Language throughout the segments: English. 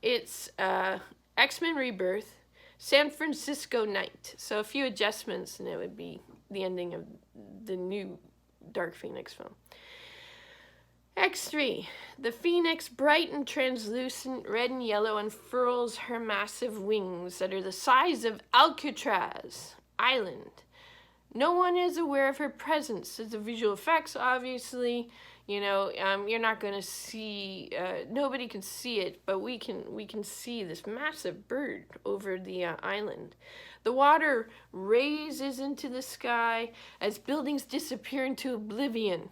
it's X-Men Rebirth, San Francisco Night. So a few adjustments and it would be the ending of the new Dark Phoenix film. X3. The Phoenix, bright and translucent, red and yellow, unfurls her massive wings that are the size of Alcatraz Island. No one is aware of her presence. It's the visual effects, obviously. You're not going to see, nobody can see it, but we can see this massive bird over the island. The water raises into the sky as buildings disappear into oblivion.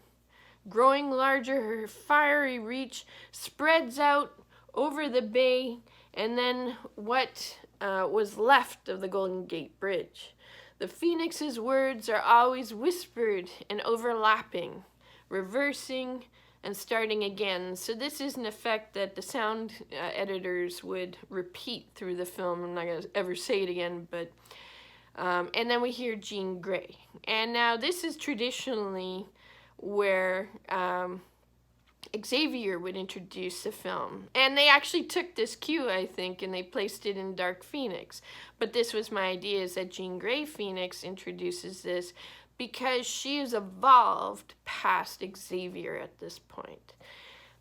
Growing larger, her fiery reach spreads out over the bay, and then what was left of the Golden Gate Bridge. The Phoenix's words are always whispered and overlapping, reversing and starting again. So this is an effect that the sound editors would repeat through the film. I'm not going to ever say it again, but and then we hear Jean Grey. And now this is traditionally where Xavier would introduce the film. And they actually took this cue, I think, and they placed it in Dark Phoenix. But this was my idea, is that Jean Grey Phoenix introduces this because she has evolved past Xavier at this point.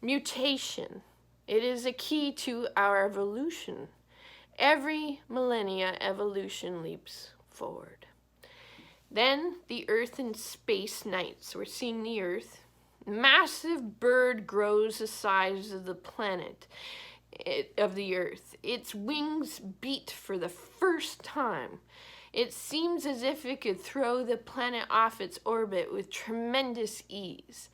Mutation. It is a key to our evolution. Every millennia, evolution leaps forward. Then the Earth and Space Nights. We're seeing the Earth. Massive bird grows the size of the planet, of the Earth. Its wings beat for the first time. It seems as if it could throw the planet off its orbit with tremendous ease.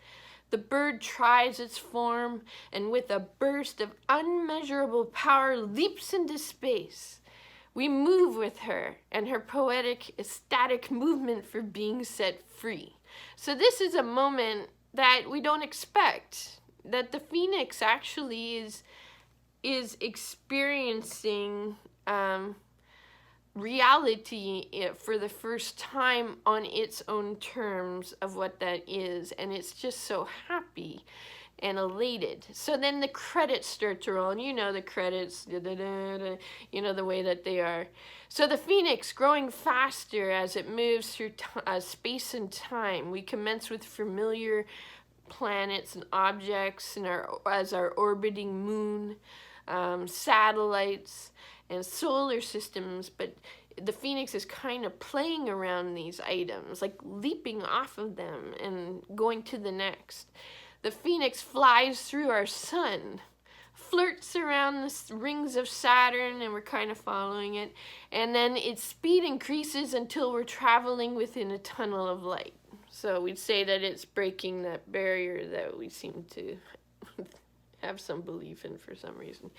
The bird tries its form, and with a burst of unmeasurable power leaps into space. We move with her and her poetic, ecstatic movement for being set free. So this is a moment that we don't expect, that the Phoenix actually is experiencing reality for the first time on its own terms of what that is, and it's just so happy and elated. So then the credits start to roll, and you know the credits, you know the way that they are. So the Phoenix growing faster as it moves through space and time. We commence with familiar planets and objects, and as our orbiting moon, satellites, and solar systems, but the Phoenix is kind of playing around these items, like leaping off of them and going to the next. The Phoenix flies through our sun, flirts around the rings of Saturn, and we're kind of following it, and then its speed increases until we're traveling within a tunnel of light. So we'd say that it's breaking that barrier that we seem to have some belief in for some reason.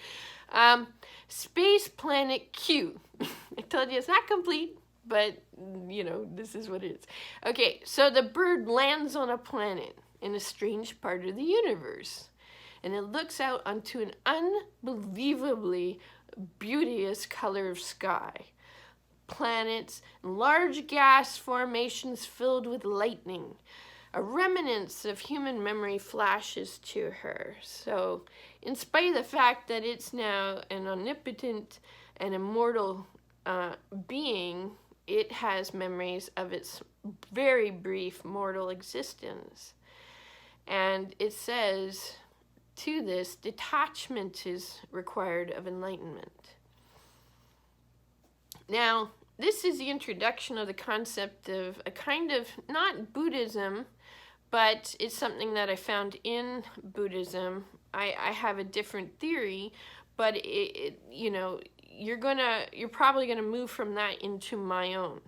Space Planet Q. I told you it's not complete, but this is what it is. Okay, so the bird lands on a planet in a strange part of the universe, and it looks out onto an unbelievably beauteous color of sky. Planets, large gas formations filled with lightning. A remnants of human memory flashes to her. So, in spite of the fact that it's now an omnipotent and immortal being, it has memories of its very brief mortal existence. And it says, to this, detachment is required of enlightenment. Now, this is the introduction of the concept of a kind of, not Buddhism, but it's something that I found in Buddhism. I have a different theory, but you're probably gonna move from that into my own.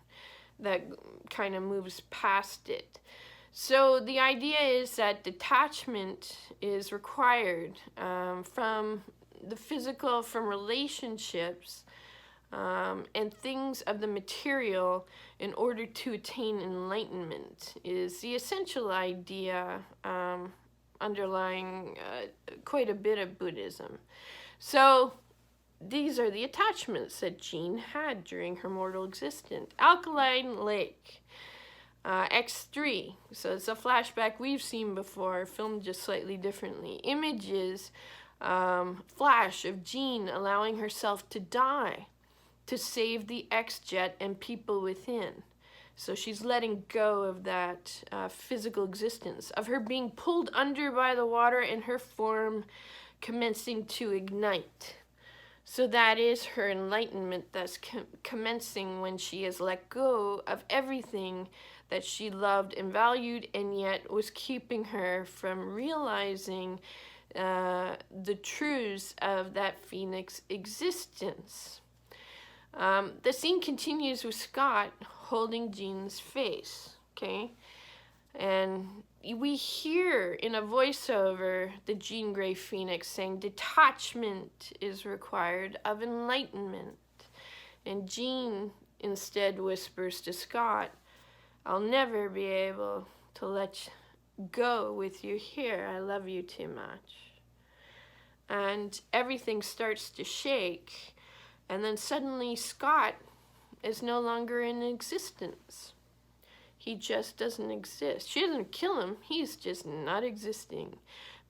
That kind of moves past it. So the idea is that detachment is required from the physical, from relationships, and things of the material in order to attain enlightenment is the essential idea underlying quite a bit of Buddhism. So these are the attachments that Jean had during her mortal existence. Alkaline Lake, X3, so it's a flashback we've seen before, filmed just slightly differently. Images flash of Jean allowing herself to die to save the X-Jet and people within. So she's letting go of that physical existence, of her being pulled under by the water and her form commencing to ignite. So that is her enlightenment that's commencing when she has let go of everything that she loved and valued and yet was keeping her from realizing the truths of that phoenix existence. The scene continues with Scott holding Jean's face, okay? And we hear in a voiceover the Jean Grey Phoenix saying detachment is required of enlightenment. And Jean instead whispers to Scott, I'll never be able to let go with you here. I love you too much. And everything starts to shake. And then suddenly Scott is no longer in existence. He just doesn't exist. She doesn't kill him. He's just not existing.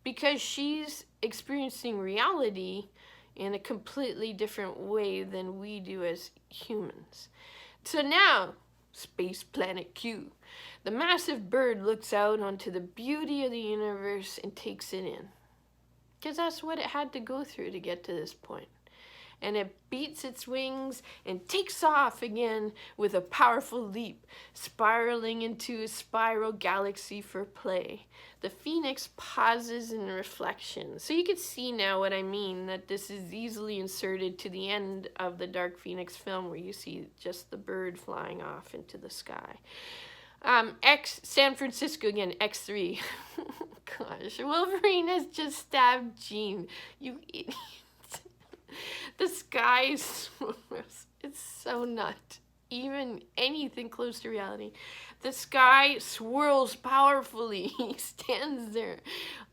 Because she's experiencing reality in a completely different way than we do as humans. So now, Space Planet Q. The massive bird looks out onto the beauty of the universe and takes it in. Because that's what it had to go through to get to this point. And it beats its wings and takes off again with a powerful leap, spiraling into a spiral galaxy for play. The Phoenix pauses in reflection. So you can see now what I mean, that this is easily inserted to the end of the Dark Phoenix film where you see just the bird flying off into the sky. San Francisco again, X3. Gosh, Wolverine has just stabbed Jean. You idiot. The sky it's so not even anything close to reality. The sky swirls powerfully. He stands there,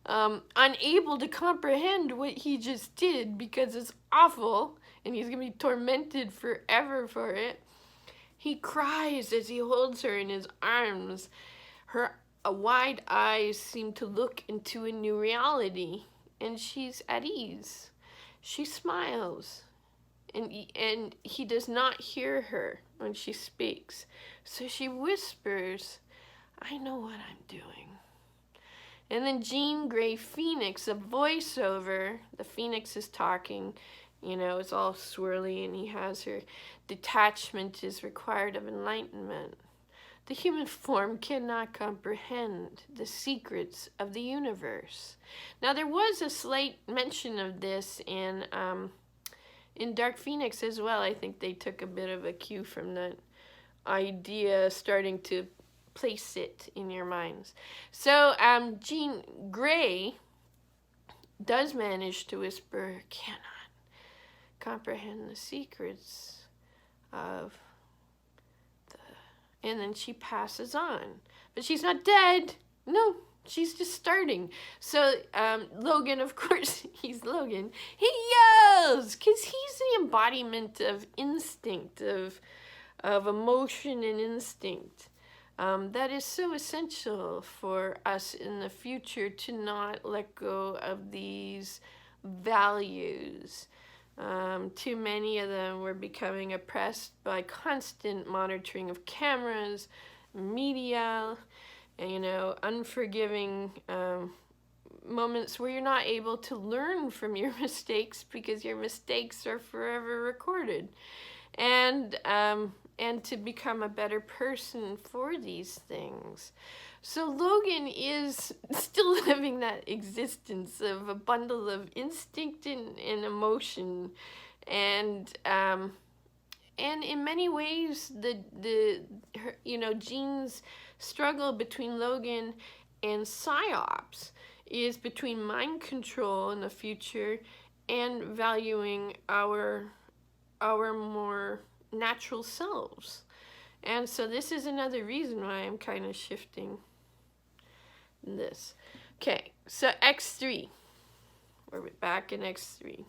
unable to comprehend what he just did because it's awful and he's gonna be tormented forever for it. He cries as he holds her in his arms. Her wide eyes seem to look into a new reality, and she's at ease. She smiles, and he does not hear her when she speaks. So she whispers, I know what I'm doing. And then Jean Grey Phoenix, a voiceover, the Phoenix is talking, you know, it's all swirly, and he has her, detachment is required of enlightenment. The human form cannot comprehend the secrets of the universe. Now, there was a slight mention of this in Dark Phoenix as well. I think they took a bit of a cue from that idea, starting to place it in your minds. So, Jean Grey does manage to whisper, cannot comprehend the secrets of and then she passes on. But she's not dead. No, she's just starting. So Logan, of course, he's Logan. He yells because he's the embodiment of instinct, of emotion and instinct. That is so essential for us in the future to not let go of these values. Too many of them were becoming oppressed by constant monitoring of cameras, media, and, you know, unforgiving moments where you're not able to learn from your mistakes because your mistakes are forever recorded. And to become a better person for these things. So Logan is still living that existence of a bundle of instinct and emotion, and in many ways Jean's struggle between Logan and psyops is between mind control in the future and valuing our more natural selves. And so this is another reason why I'm kind of shifting this. Okay, so X3. We're back in X3.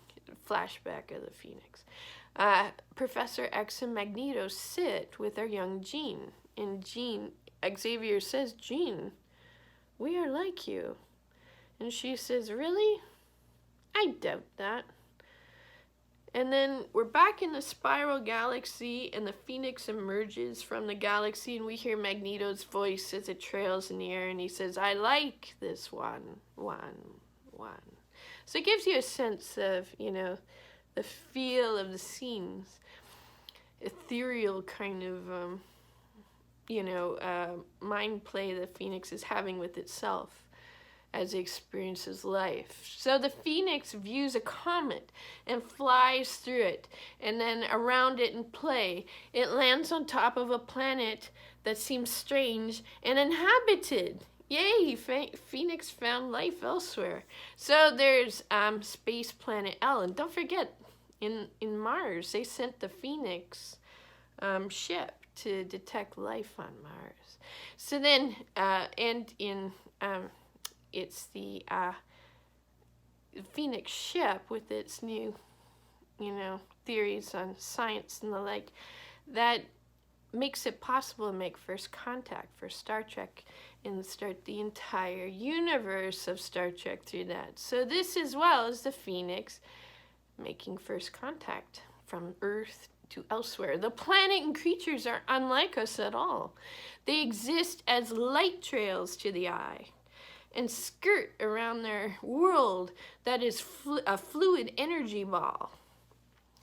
Flashback of the Phoenix. Professor X and Magneto sit with our young Jean. And Xavier says, Jean, we are like you. And she says, really? I doubt that. And then we're back in the spiral galaxy, and the Phoenix emerges from the galaxy, and we hear Magneto's voice as it trails in the air, and he says, I like this one. So it gives you a sense of, the feel of the scenes. Ethereal kind of, mind play the Phoenix is having with itself as it experiences life. So the Phoenix views a comet and flies through it, and then around it in play, it lands on top of a planet that seems strange and inhabited. Yay, Phoenix found life elsewhere. So there's space planet L, and don't forget, in Mars, they sent the Phoenix ship to detect life on Mars. So then, and in it's the Phoenix ship with its new, theories on science and the like, that makes it possible to make first contact for Star Trek and start the entire universe of Star Trek through that. So this as well as the Phoenix making first contact from Earth to elsewhere. The planet and creatures are unlike us at all. They exist as light trails to the eye and skirt around their world that is a fluid energy ball.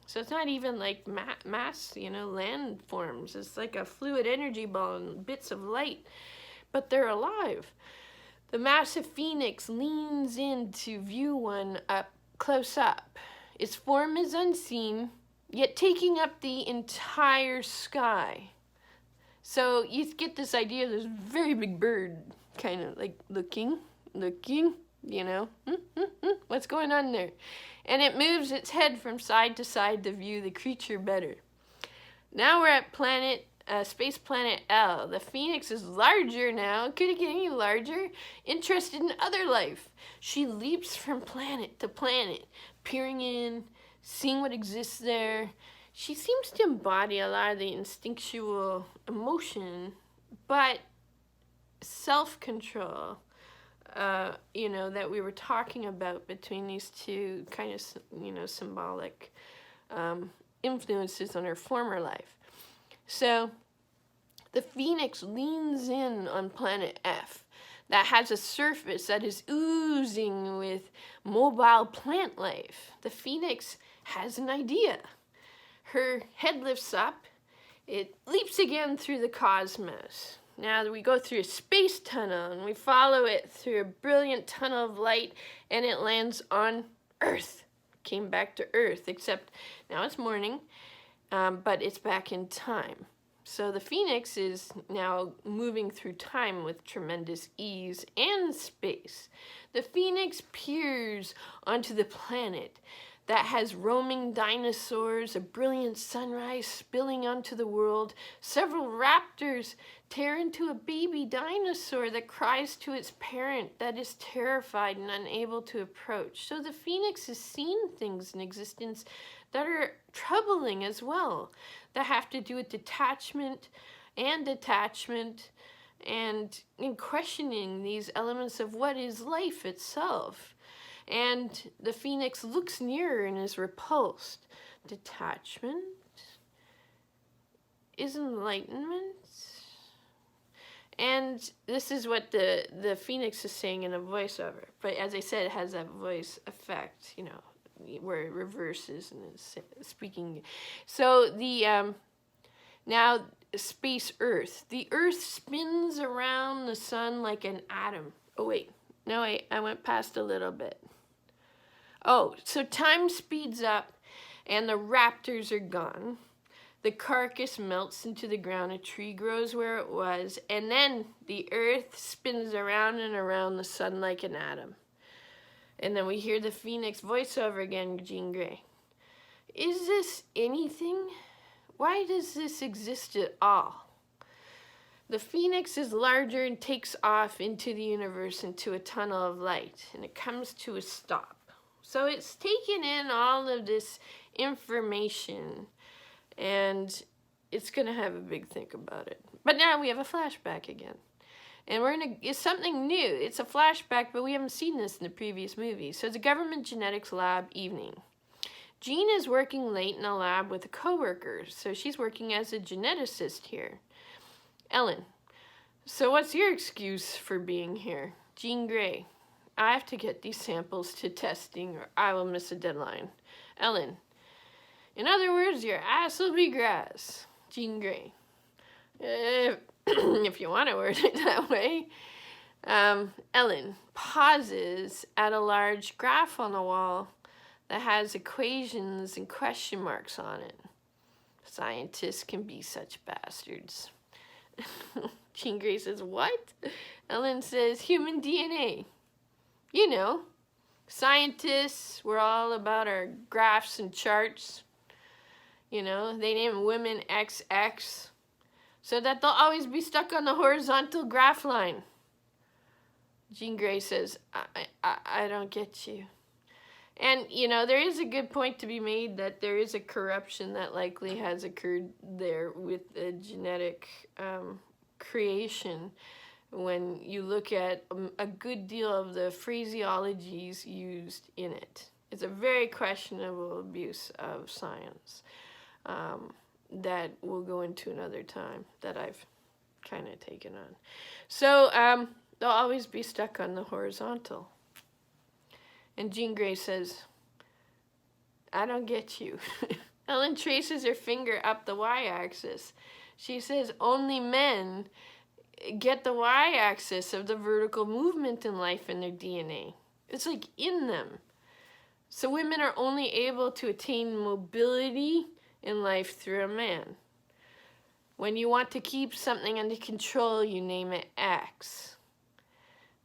So it's not even like mass, landforms. It's like a fluid energy ball and bits of light, but they're alive. The massive Phoenix leans in to view one up close up. Its form is unseen, yet taking up the entire sky. So you get this idea of this very big bird kind of like looking, what's going on there? And it moves its head from side to side to view the creature better. Now we're at space planet L. The Phoenix is larger now. Could it get any larger? Interested in other life. She leaps from planet to planet, peering in, seeing what exists there. She seems to embody a lot of the instinctual emotion, but self-control, that we were talking about between these two kind of, symbolic influences on her former life. So the Phoenix leans in on planet F that has a surface that is oozing with mobile plant life. The Phoenix has an idea. Her head lifts up. It leaps again through the cosmos. Now we go through a space tunnel, and we follow it through a brilliant tunnel of light, and it lands on Earth. Came back to Earth, except now it's morning, but it's back in time. So the Phoenix is now moving through time with tremendous ease and space. The Phoenix peers onto the planet that has roaming dinosaurs, a brilliant sunrise spilling onto the world. Several raptors tear into a baby dinosaur that cries to its parent that is terrified and unable to approach. So the Phoenix has seen things in existence that are troubling as well, that have to do with detachment and attachment, and in questioning these elements of what is life itself. And the Phoenix looks nearer and is repulsed. Detachment is enlightenment. And this is what the Phoenix is saying in a voiceover. But as I said, it has that voice effect, where it reverses and is speaking. So the now space Earth. The Earth spins around the sun like an atom. Oh wait, no, I went past a little bit. Oh, so time speeds up and the raptors are gone. The carcass melts into the ground, a tree grows where it was, and then the Earth spins around and around the sun like an atom. And then we hear the Phoenix voiceover again, Jean Grey. Is this anything? Why does this exist at all? The Phoenix is larger and takes off into the universe into a tunnel of light, and it comes to a stop. So it's taken in all of this information, and it's going to have a big think about it. But now we have a flashback again. And it's something new. It's a flashback, but we haven't seen this in the previous movie. So it's a government genetics lab evening. Jean is working late in a lab with a coworker, so she's working as a geneticist here. Ellen: so what's your excuse for being here? Jean Grey: I have to get these samples to testing or I will miss a deadline. Ellen: in other words, your ass will be grass. Jean Grey: if you want to word it that way. Ellen pauses at a large graph on the wall that has equations and question marks on it. Scientists can be such bastards. Jean Grey says, what? Ellen says, human DNA. You know, scientists, we're all about our graphs and charts. You know, they name women XX so that they'll always be stuck on the horizontal graph line. Jean Grey says, I don't get you. And, you know, there is a good point to be made that there is a corruption that likely has occurred there with the genetic creation when you look at a good deal of the phraseologies used in it. It's a very questionable abuse of science that we'll go into another time that I've kind of taken on. So they'll always be stuck on the horizontal. And Jean Grey says, I don't get you. Ellen traces her finger up the y-axis. She says, only men get the y-axis of the vertical movement in life in their DNA. It's like in them. So women are only able to attain mobility in life through a man. When you want to keep something under control, you name it X.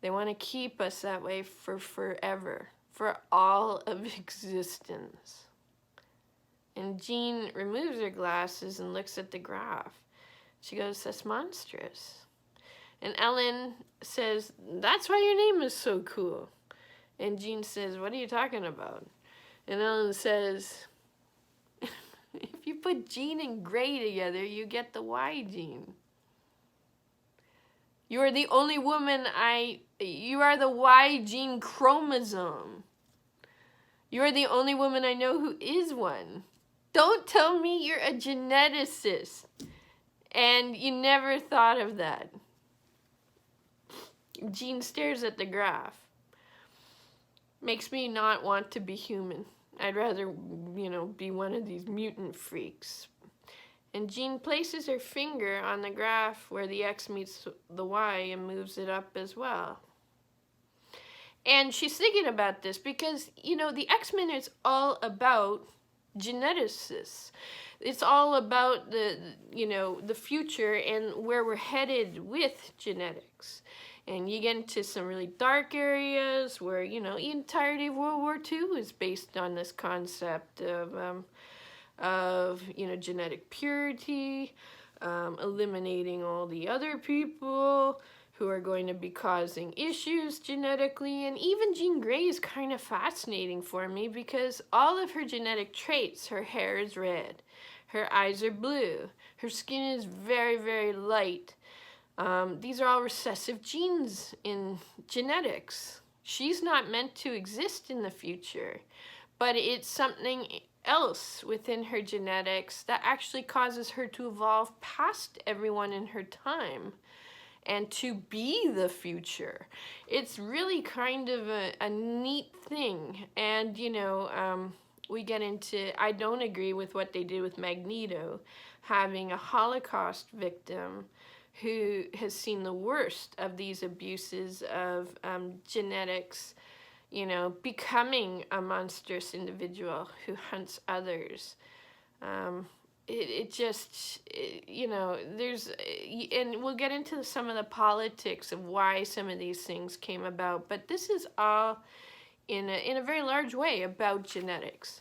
They want to keep us that way for forever, for all of existence. And Jean removes her glasses and looks at the graph. She goes, that's monstrous. And Ellen says, that's why your name is so cool. And Jean says, what are you talking about? And Ellen says, if you put Jean and Grey together, you get the Y gene. You are the only woman you are the Y gene chromosome. You are the only woman I know who is one. Don't tell me you're a geneticist and you never thought of that. Jean stares at the graph. Makes me not want to be human. I'd rather, be one of these mutant freaks. And Jean places her finger on the graph where the X meets the Y and moves it up as well. And she's thinking about this because, the X-Men is all about geneticists. It's all about the future and where we're headed with genetics. And you get into some really dark areas where, the entirety of World War II is based on this concept of genetic purity, eliminating all the other people who are going to be causing issues genetically. And even Jean Grey is kind of fascinating for me because all of her genetic traits, her hair is red, her eyes are blue, her skin is very, very light. These are all recessive genes in genetics. She's not meant to exist in the future, but it's something else within her genetics that actually causes her to evolve past everyone in her time and to be the future. It's really kind of a neat thing. And, we get into, I don't agree with what they did with Magneto, having a Holocaust victim who has seen the worst of these abuses of genetics, becoming a monstrous individual who hunts others. There's, and we'll get into some of the politics of why some of these things came about, but this is all in a very large way about genetics.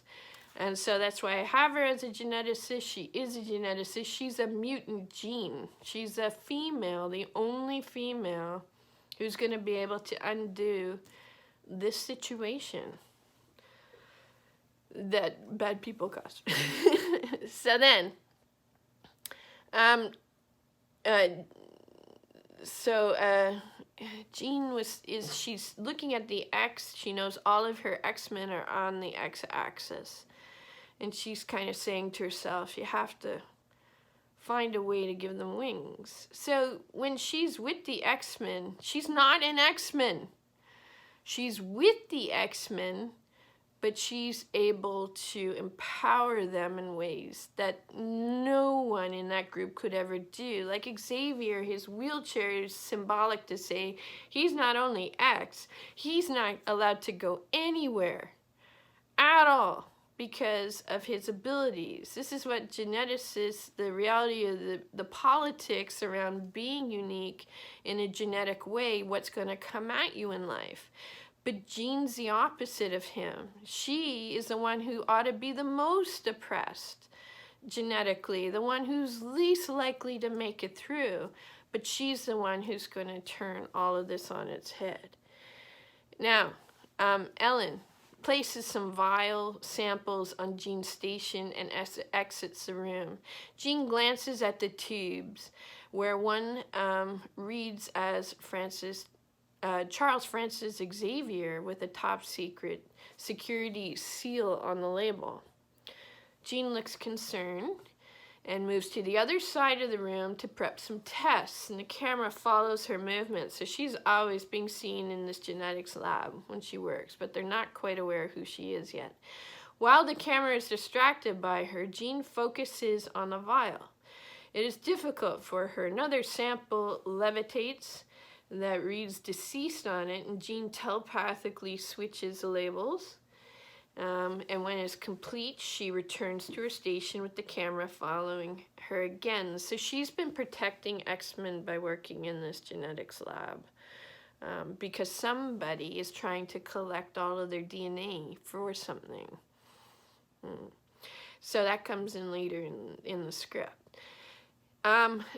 And so that's why I have her as a geneticist. She is a geneticist. She's a mutant gene. She's a female, the only female who's going to be able to undo this situation that bad people caused. So then, Jean she's looking at the X. She knows all of her X-Men are on the X-axis. And she's kind of saying to herself, you have to find a way to give them wings. So when she's with the X-Men, she's not an X-Men. She's with the X-Men, but she's able to empower them in ways that no one in that group could ever do. Like Xavier, his wheelchair is symbolic to say he's not only X, he's not allowed to go anywhere at all because of his abilities. This is what geneticists, the reality of the politics around being unique in a genetic way, what's going to come at you in life. But Jean's the opposite of him. She is the one who ought to be the most oppressed genetically, the one who's least likely to make it through. But she's the one who's going to turn all of this on its head. Now, Ellen places some vial samples on Jean's station and exits the room. Jean glances at the tubes, where one reads as Charles Francis Xavier with a top secret security seal on the label. Jean looks concerned and moves to the other side of the room to prep some tests, and the camera follows her movements. So she's always being seen in this genetics lab when she works, but they're not quite aware of who she is yet. While the camera is distracted by her, Jean focuses on the vial. It is difficult for her. Another sample levitates that reads deceased on it, and Jean telepathically switches the labels. And when it's complete, she returns to her station with the camera following her again. So she's been protecting X-Men by working in this genetics lab because somebody is trying to collect all of their DNA for something. So that comes in later in the script.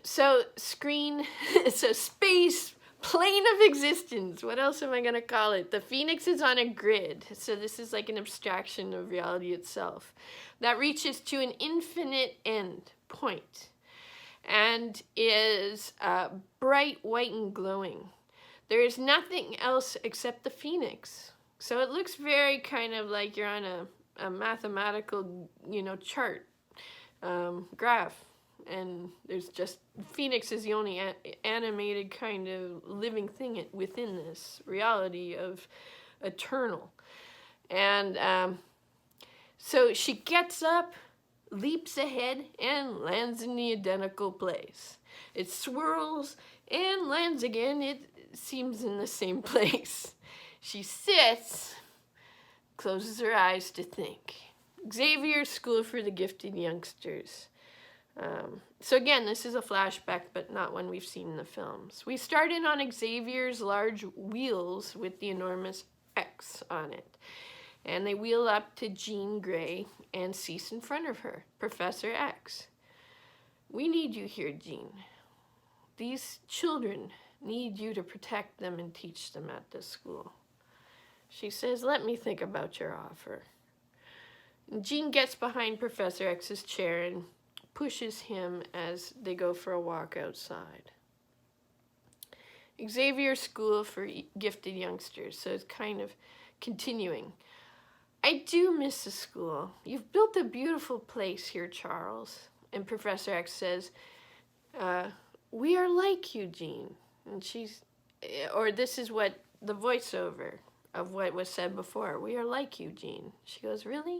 So space, plane of existence. What else am I going to call it? The Phoenix is on a grid. So this is like an abstraction of reality itself that reaches to an infinite end point and is bright white and glowing. There is nothing else except the Phoenix. So it looks very kind of like you're on a mathematical, chart, graph. And there's just, Phoenix is the only animated kind of living thing within this reality of eternal. And so she gets up, leaps ahead, and lands in the identical place. It swirls and lands again. It seems in the same place. She sits, closes her eyes to think. Xavier's School for the Gifted Youngsters. So again, this is a flashback, but not one we've seen in the films. We started on Xavier's large wheels with the enormous X on it. And they wheel up to Jean Grey and cease in front of her, Professor X. We need you here, Jean. These children need you to protect them and teach them at this school. She says, let me think about your offer. And Jean gets behind Professor X's chair and pushes him as they go for a walk outside. Xavier's School for Gifted Youngsters, so it's kind of continuing. I do miss the school. You've built a beautiful place here, Charles. And Professor X says, we are like you, Jean. And this is what the voiceover of what was said before. We are like you, Jean. She goes, really?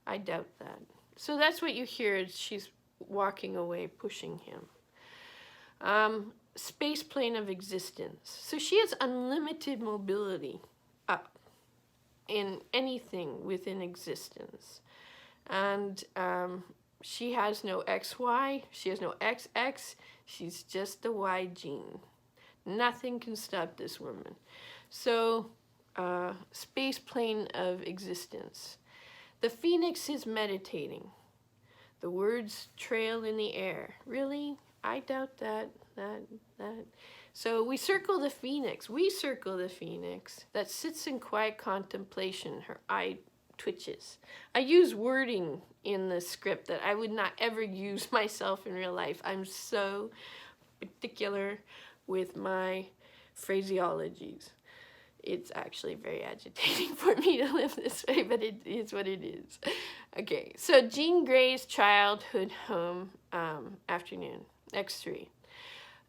I doubt that. So that's what you hear as she's walking away, pushing him. Space plane of existence. So she has unlimited mobility up in anything within existence. And she has no XY, she has no XX, she's just the Y gene. Nothing can stop this woman. So, space plane of existence. The Phoenix is meditating. The words trail in the air. Really? I doubt that. So we circle the Phoenix. We circle the Phoenix that sits in quiet contemplation. Her eye twitches. I use wording in the script that I would not ever use myself in real life. I'm so particular. with my phraseologies. It's actually very agitating for me to live this way, but it is what it is. Okay, so Jean Grey's childhood home, afternoon, X3.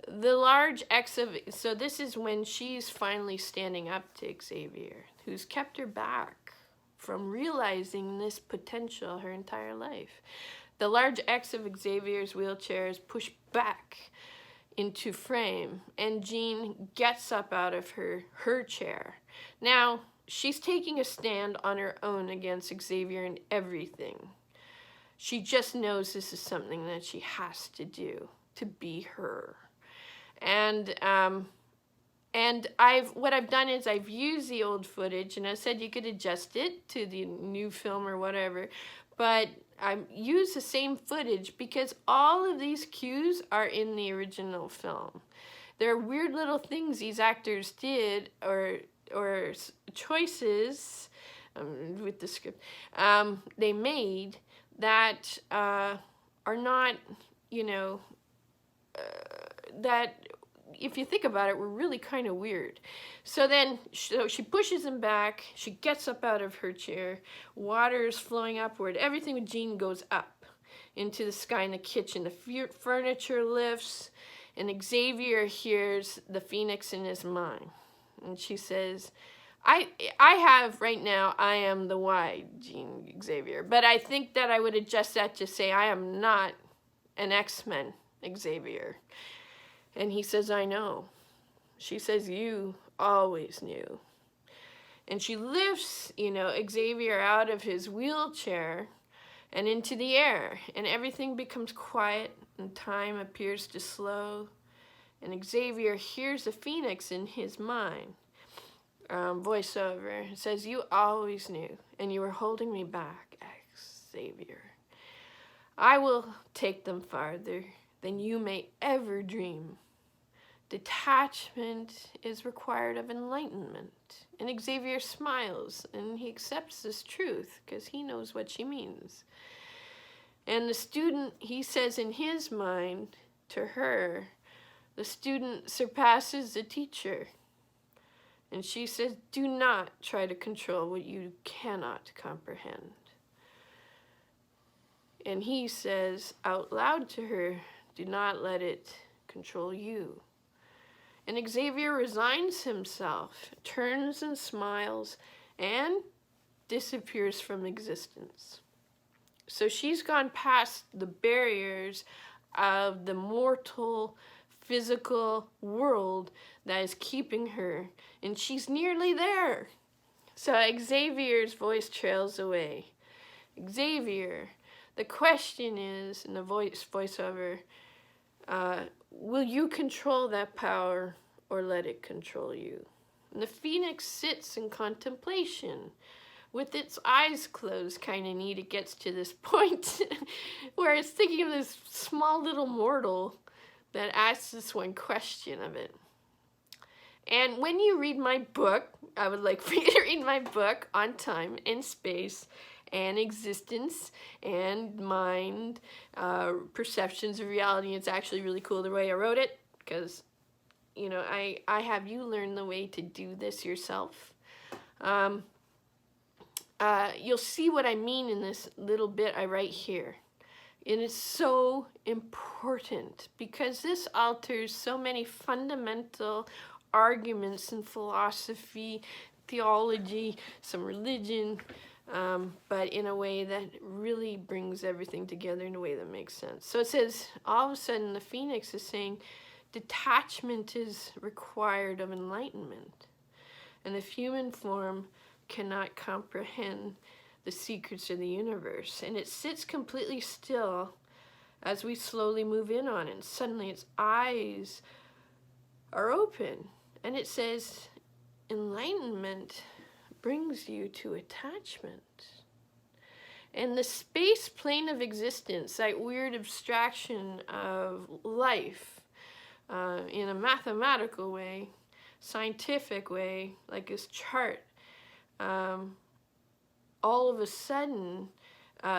The large X of, so this is when she's finally standing up to Xavier, who's kept her back from realizing this potential her entire life. The large X of Xavier's wheelchair is pushed back into frame, and Jean gets up out of her chair. Now, she's taking a stand on her own against Xavier and everything. She just knows this is something that she has to do to be her. And what I've done is I've used the old footage, and I said you could adjust it to the new film or whatever, but I use the same footage because all of these cues are in the original film. There are weird little things these actors did, or choices with the script they made that are not, that if you think about it, were really kind of weird. So then, she pushes him back, she gets up out of her chair, water is flowing upward, everything with Jean goes up into the sky in the kitchen, the furniture lifts, and Xavier hears the phoenix in his mind. And she says, I have right now, I am the Y, Jean Xavier, but I think that I would adjust that to say I am not an X-Men Xavier. And he says, I know. She says, you always knew. And she lifts, Xavier out of his wheelchair and into the air. And everything becomes quiet and time appears to slow. And Xavier hears the phoenix in his mind. Voiceover. It says, you always knew. And you were holding me back, Xavier. I will take them farther than you may ever dream. Detachment is required of enlightenment. And Xavier smiles, and he accepts this truth because he knows what she means. And the student, he says in his mind to her, the student surpasses the teacher. And she says, do not try to control what you cannot comprehend. And he says out loud to her, do not let it control you. And Xavier resigns himself, turns and smiles, and disappears from existence. So she's gone past the barriers of the mortal, physical world that is keeping her, and she's nearly there. So Xavier's voice trails away. Xavier, the question is, in the voiceover, will you control that power or let it control you? And the phoenix sits in contemplation with its eyes closed. Kind of neat. It gets to this point where it's thinking of this small little mortal that asks this one question of it. And when you read my book, I would like for you to read my book on time and space and existence and mind, perceptions of reality. It's actually really cool the way I wrote it, because I have you learn the way to do this yourself. You'll see what I mean in this little bit I write here. And it's so important because this alters so many fundamental arguments in philosophy, theology, some religion, but in a way that really brings everything together in a way that makes sense. So it says, all of a sudden the phoenix is saying, detachment is required of enlightenment, and the human form cannot comprehend the secrets of the universe. And it sits completely still as we slowly move in on it, and suddenly its eyes are open, and it says, enlightenment brings you to attachment. And the space plane of existence, that weird abstraction of life, in a mathematical way, scientific way, like this chart, all of a sudden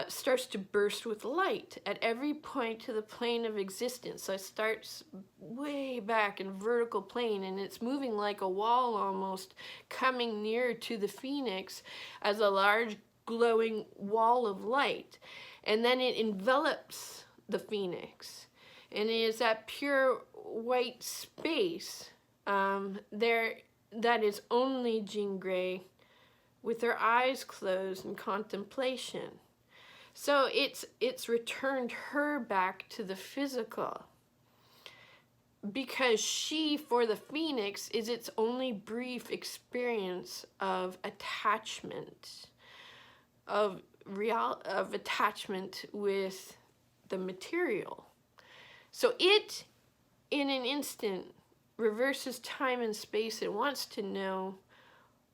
starts to burst with light at every point to the plane of existence. So it starts way back in vertical plane, and it's moving like a wall almost, coming near to the phoenix as a large glowing wall of light. And then it envelops the phoenix, and it is that pure white space there that is only Jean Grey, with her eyes closed in contemplation. So it's returned her back to the physical, because she, for the phoenix, is its only brief experience of attachment, of attachment with the material. So it, in an instant, reverses time and space. It wants to know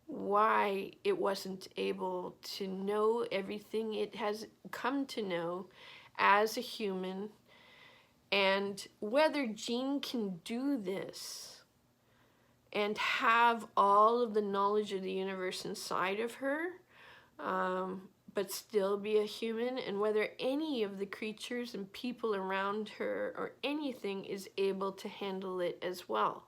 why it wasn't able to know everything it has come to know as a human, and whether Jean can do this and have all of the knowledge of the universe inside of her, but still be a human, and whether any of the creatures and people around her or anything is able to handle it as well.